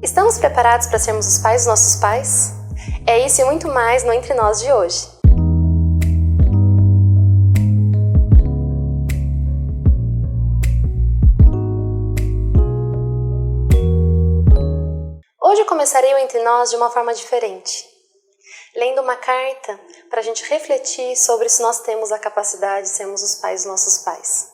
Estamos preparados para sermos os pais dos nossos pais? É isso e muito mais no Entre Nós de hoje. Hoje eu começarei o Entre Nós de uma forma diferente, lendo uma carta para a gente refletir sobre se nós temos a capacidade de sermos os pais dos nossos pais.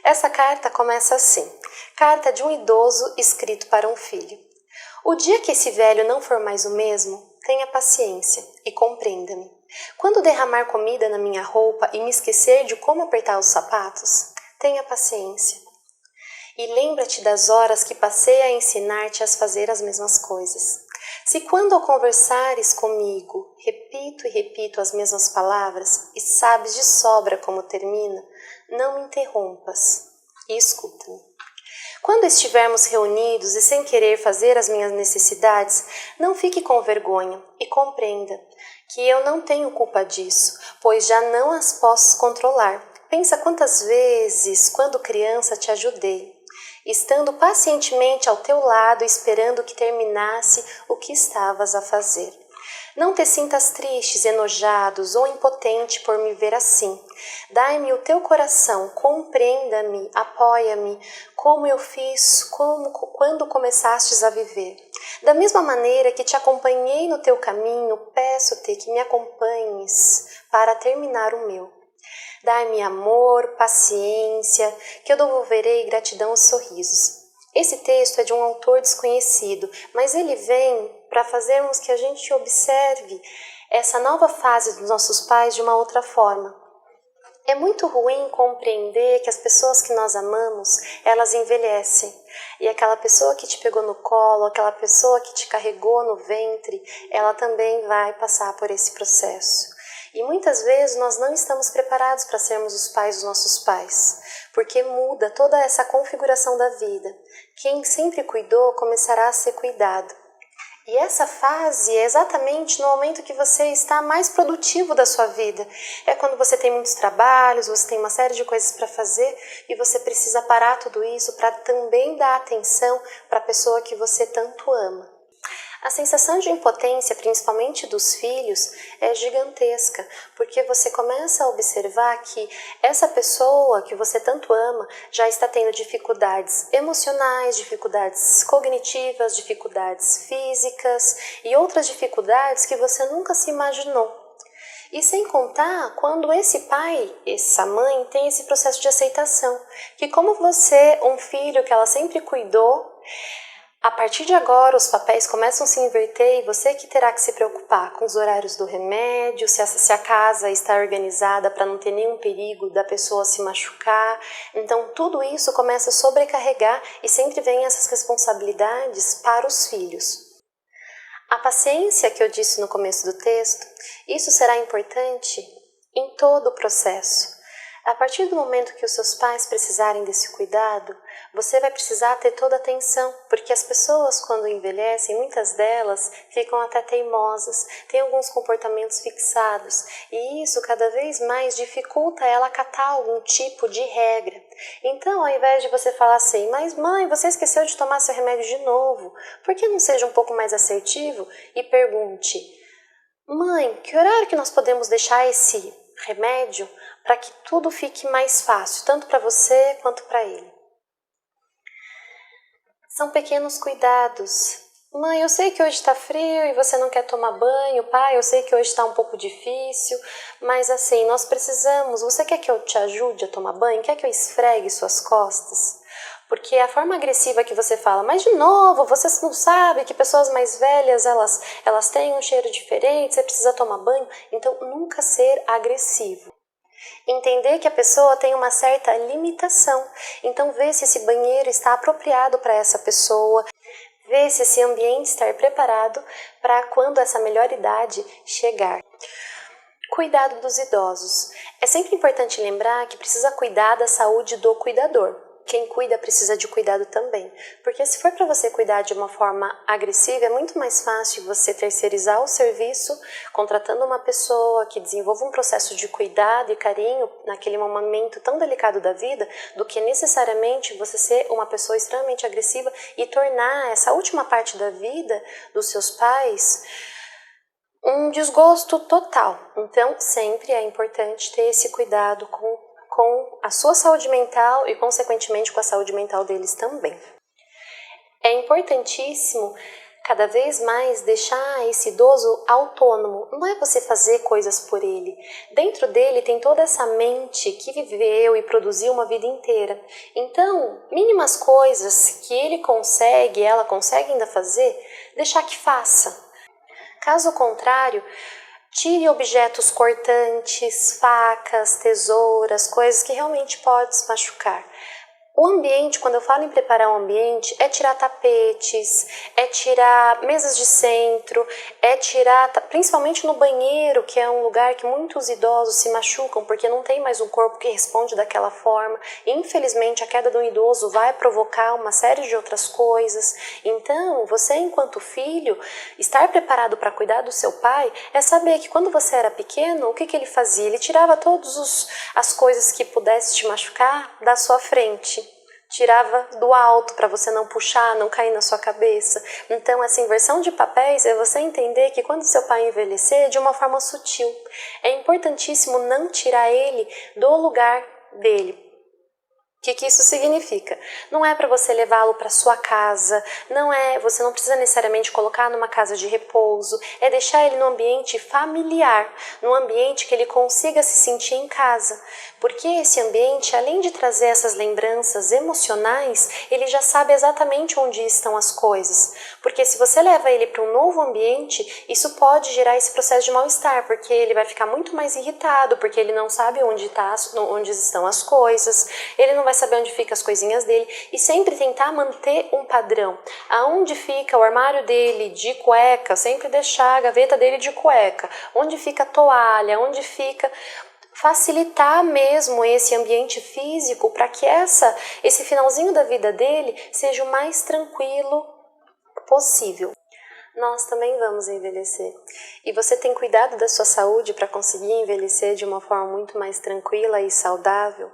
Essa carta começa assim: carta de um idoso escrito para um filho. O dia que esse velho não for mais o mesmo, tenha paciência e compreenda-me. Quando derramar comida na minha roupa e me esquecer de como apertar os sapatos, tenha paciência. E lembra-te das horas que passei a ensinar-te a fazer as mesmas coisas. Se quando ao conversares comigo, repito e repito as mesmas palavras e sabes de sobra como termina, não me interrompas e escuta-me. Quando estivermos reunidos e sem querer fazer as minhas necessidades, não fique com vergonha e compreenda que eu não tenho culpa disso, pois já não as posso controlar. Pensa quantas vezes, quando criança, te ajudei, estando pacientemente ao teu lado, esperando que terminasse o que estavas a fazer. Não te sintas tristes, enojados ou impotente por me ver assim. Dai-me o teu coração, compreenda-me, apoia-me, como eu fiz quando começastes a viver. Da mesma maneira que te acompanhei no teu caminho, peço-te que me acompanhes para terminar o meu. Dai-me amor, paciência, que eu devolverei gratidão e sorrisos. Esse texto é de um autor desconhecido, mas ele vem para fazermos que a gente observe essa nova fase dos nossos pais de uma outra forma. É muito ruim compreender que as pessoas que nós amamos, elas envelhecem. E aquela pessoa que te pegou no colo, aquela pessoa que te carregou no ventre, ela também vai passar por esse processo. E muitas vezes nós não estamos preparados para sermos os pais dos nossos pais, porque muda toda essa configuração da vida. Quem sempre cuidou começará a ser cuidado. E essa fase é exatamente no momento que você está mais produtivo da sua vida. É quando você tem muitos trabalhos, você tem uma série de coisas para fazer e você precisa parar tudo isso para também dar atenção para a pessoa que você tanto ama. A sensação de impotência, principalmente dos filhos, é gigantesca, porque você começa a observar que essa pessoa que você tanto ama já está tendo dificuldades emocionais, dificuldades cognitivas, dificuldades físicas e outras dificuldades que você nunca se imaginou. E sem contar quando esse pai, essa mãe, tem esse processo de aceitação, que como você, um filho que ela sempre cuidou, a partir de agora os papéis começam a se inverter e você que terá que se preocupar com os horários do remédio, se a casa está organizada para não ter nenhum perigo da pessoa se machucar. Então tudo isso começa a sobrecarregar e sempre vem essas responsabilidades para os filhos. A paciência que eu disse no começo do texto, isso será importante em todo o processo. A partir do momento que os seus pais precisarem desse cuidado, você vai precisar ter toda a atenção, porque as pessoas quando envelhecem, muitas delas ficam até teimosas, têm alguns comportamentos fixados, e isso cada vez mais dificulta ela acatar algum tipo de regra. Então, ao invés de você falar assim, mas mãe, você esqueceu de tomar seu remédio de novo, por que não seja um pouco mais assertivo e pergunte, mãe, que horário que nós podemos deixar esse remédio para que tudo fique mais fácil, tanto para você quanto para ele. São pequenos cuidados. Mãe, eu sei que hoje está frio e você não quer tomar banho. Pai, eu sei que hoje está um pouco difícil, mas assim, nós precisamos. Você quer que eu te ajude a tomar banho? Quer que eu esfregue suas costas? Porque a forma agressiva que você fala, mas de novo, você não sabe que pessoas mais velhas, elas têm um cheiro diferente, você precisa tomar banho. Então, nunca ser agressivo. Entender que a pessoa tem uma certa limitação. Então, ver se esse banheiro está apropriado para essa pessoa, ver se esse ambiente está preparado para quando essa melhor idade chegar. Cuidado dos idosos. É sempre importante lembrar que precisa cuidar da saúde do cuidador. quem cuida precisa de cuidado também. Porque se for para você cuidar de uma forma agressiva, é muito mais fácil você terceirizar o serviço, contratando uma pessoa que desenvolva um processo de cuidado e carinho naquele momento tão delicado da vida, do que necessariamente você ser uma pessoa extremamente agressiva e tornar essa última parte da vida dos seus pais um desgosto total. Então, sempre é importante ter esse cuidado com a sua saúde mental e, consequentemente, com a saúde mental deles também. É importantíssimo, cada vez mais, deixar esse idoso autônomo. Não é você fazer coisas por ele. Dentro dele tem toda essa mente que viveu e produziu uma vida inteira. Então, mínimas coisas que ele consegue, ela consegue ainda fazer, deixar que faça. Caso contrário, tire objetos cortantes, facas, tesouras, coisas que realmente podem se machucar. O ambiente, quando eu falo em preparar o ambiente, é tirar tapetes, é tirar mesas de centro, é tirar, principalmente no banheiro, que é um lugar que muitos idosos se machucam porque não tem mais um corpo que responde daquela forma. Infelizmente, a queda do idoso vai provocar uma série de outras coisas. Então, você, enquanto filho, estar preparado para cuidar do seu pai é saber que quando você era pequeno, o que ele fazia? Ele tirava todas as coisas que pudessem te machucar da sua frente. Tirava do alto para você não puxar, não cair na sua cabeça. Então, essa inversão de papéis é você entender que quando seu pai envelhecer, de uma forma sutil, é importantíssimo não tirar ele do lugar dele. O que isso significa? Não é para você levá-lo para sua casa, você não precisa necessariamente colocar numa casa de repouso, é deixar ele no ambiente familiar, num ambiente que ele consiga se sentir em casa. Porque esse ambiente, além de trazer essas lembranças emocionais, ele já sabe exatamente onde estão as coisas. Porque se você leva ele para um novo ambiente, isso pode gerar esse processo de mal-estar, porque ele vai ficar muito mais irritado, porque ele não sabe onde estão as coisas, ele não vai saber onde ficam as coisinhas dele, e sempre tentar manter um padrão. Aonde fica o armário dele de cueca, sempre deixar a gaveta dele de cueca. Onde fica a toalha, onde fica... Facilitar mesmo esse ambiente físico para que esse finalzinho da vida dele seja o mais tranquilo possível. Nós também vamos envelhecer. E você tem cuidado da sua saúde para conseguir envelhecer de uma forma muito mais tranquila e saudável?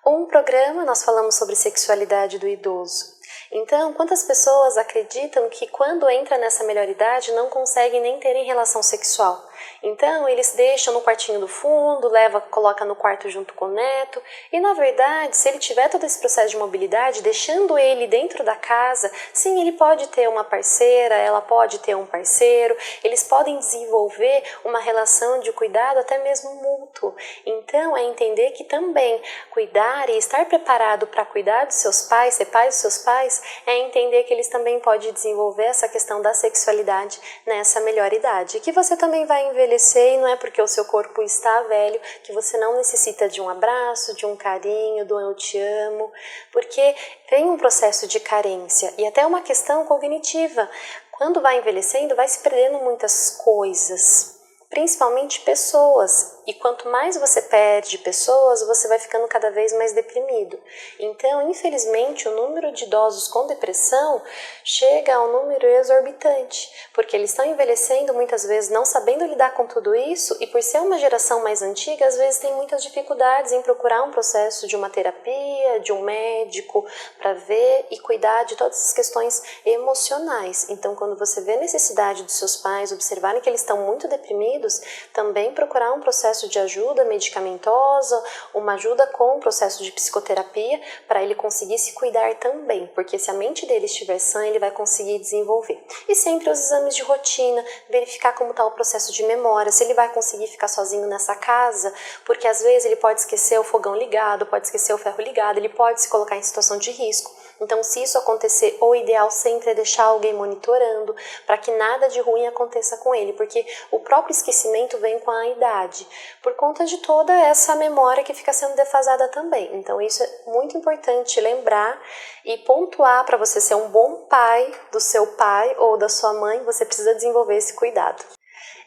Um programa nós falamos sobre sexualidade do idoso. Então, quantas pessoas acreditam que quando entra nessa melhor idade não conseguem nem terem relação sexual? Então, eles deixam no quartinho do fundo, coloca no quarto junto com o neto. E, na verdade, se ele tiver todo esse processo de mobilidade, deixando ele dentro da casa, sim, ele pode ter uma parceira, ela pode ter um parceiro, eles podem desenvolver uma relação de cuidado até mesmo mútuo. Então, é entender que também cuidar e estar preparado para cuidar dos seus pais, ser pai dos seus pais, é entender que eles também podem desenvolver essa questão da sexualidade nessa melhor idade. Que você também vai envelhecer e não é porque o seu corpo está velho que você não necessita de um abraço, de um carinho, do eu te amo, porque vem um processo de carência e até uma questão cognitiva. Quando vai envelhecendo, vai se perdendo muitas coisas, principalmente pessoas. E quanto mais você perde pessoas, você vai ficando cada vez mais deprimido. Então, infelizmente, o número de idosos com depressão chega a um número exorbitante, porque eles estão envelhecendo muitas vezes não sabendo lidar com tudo isso e por ser uma geração mais antiga, às vezes tem muitas dificuldades em procurar um processo de uma terapia, de um médico, para ver e cuidar de todas as questões emocionais. Então, quando você vê a necessidade dos seus pais observarem que eles estão muito deprimidos, também procurar um processo de ajuda medicamentosa, uma ajuda com o processo de psicoterapia, para ele conseguir se cuidar também, porque se a mente dele estiver sã, ele vai conseguir desenvolver. E sempre os exames de rotina, verificar como está o processo de memória, se ele vai conseguir ficar sozinho nessa casa, porque às vezes ele pode esquecer o fogão ligado, pode esquecer o ferro ligado, ele pode se colocar em situação de risco. Então, se isso acontecer, o ideal sempre é deixar alguém monitorando para que nada de ruim aconteça com ele, porque o próprio esquecimento vem com a idade, por conta de toda essa memória que fica sendo defasada também. Então, isso é muito importante lembrar e pontuar. Para você ser um bom pai do seu pai ou da sua mãe, você precisa desenvolver esse cuidado.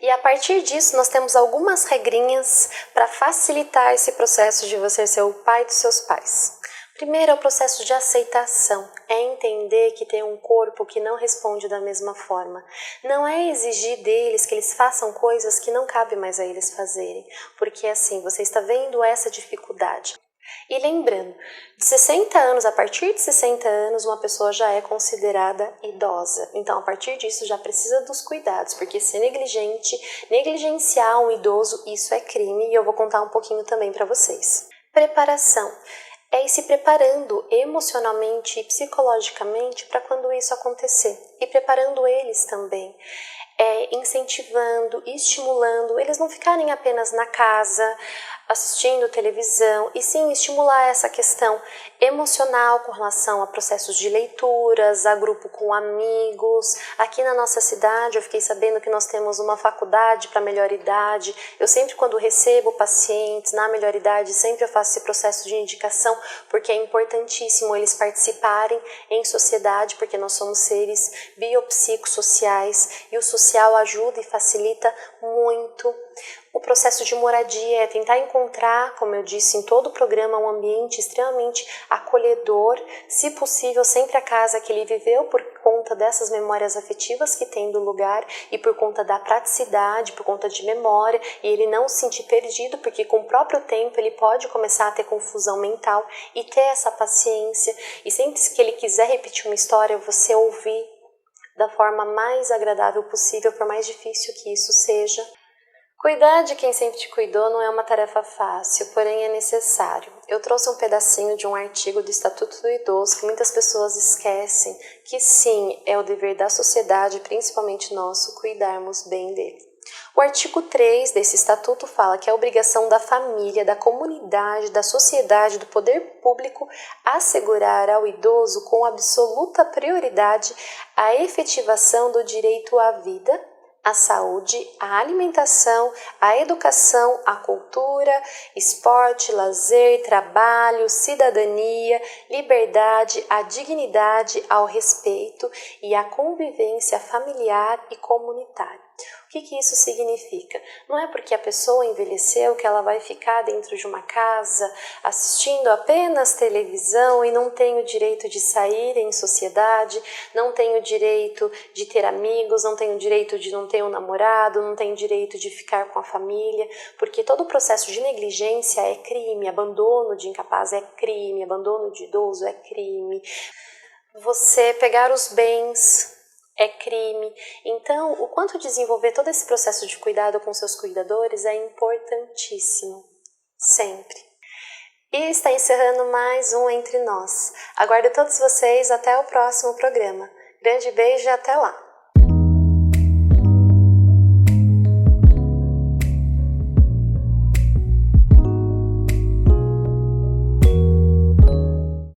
E a partir disso, nós temos algumas regrinhas para facilitar esse processo de você ser o pai dos seus pais. Primeiro é o processo de aceitação, é entender que tem um corpo que não responde da mesma forma. Não é exigir deles que eles façam coisas que não cabe mais a eles fazerem, porque assim, você está vendo essa dificuldade. E lembrando, de 60 anos, a partir de 60 anos, uma pessoa já é considerada idosa. Então, a partir disso, já precisa dos cuidados, porque ser negligente, negligenciar um idoso, isso é crime, e eu vou contar um pouquinho também para vocês. Preparação. É ir se preparando emocionalmente e psicologicamente para quando isso acontecer. E preparando eles também. Incentivando, estimulando, eles não ficarem apenas na casa, assistindo televisão, e sim estimular essa questão emocional com relação a processos de leituras, a grupo com amigos. Aqui na nossa cidade eu fiquei sabendo que nós temos uma faculdade para melhor idade. Eu sempre, quando recebo pacientes na melhor idade, sempre eu faço esse processo de indicação, porque é importantíssimo eles participarem em sociedade, porque nós somos seres biopsicossociais e o social ajuda e facilita muito. O processo de moradia é tentar encontrar, como eu disse em todo o programa, um ambiente extremamente acolhedor, se possível sempre a casa que ele viveu, por conta dessas memórias afetivas que tem do lugar e por conta da praticidade, por conta de memória, e ele não se sentir perdido, porque com o próprio tempo ele pode começar a ter confusão mental, e ter essa paciência, e sempre que ele quiser repetir uma história, você ouvir da forma mais agradável possível, por mais difícil que isso seja. Cuidar de quem sempre te cuidou não é uma tarefa fácil, porém é necessário. Eu trouxe um pedacinho de um artigo do Estatuto do Idoso que muitas pessoas esquecem, que sim, é o dever da sociedade, principalmente nosso, cuidarmos bem dele. O artigo 3 desse estatuto fala que é a obrigação da família, da comunidade, da sociedade, do poder público assegurar ao idoso com absoluta prioridade a efetivação do direito à vida, à saúde, à alimentação, à educação, à cultura, esporte, lazer, trabalho, cidadania, liberdade, à dignidade, ao respeito e à convivência familiar e comunitária. O que isso significa? Não é porque a pessoa envelheceu que ela vai ficar dentro de uma casa assistindo apenas televisão e não tem o direito de sair em sociedade, não tem o direito de ter amigos, não tem o direito de não ter um namorado, não tem o direito de ficar com a família, porque todo o processo de negligência é crime, abandono de incapaz é crime, abandono de idoso é crime. Você pegar os bens é crime. Então, o quanto desenvolver todo esse processo de cuidado com seus cuidadores é importantíssimo, sempre. E está encerrando mais um Entre Nós. Aguardo todos vocês até o próximo programa. Grande beijo e até lá!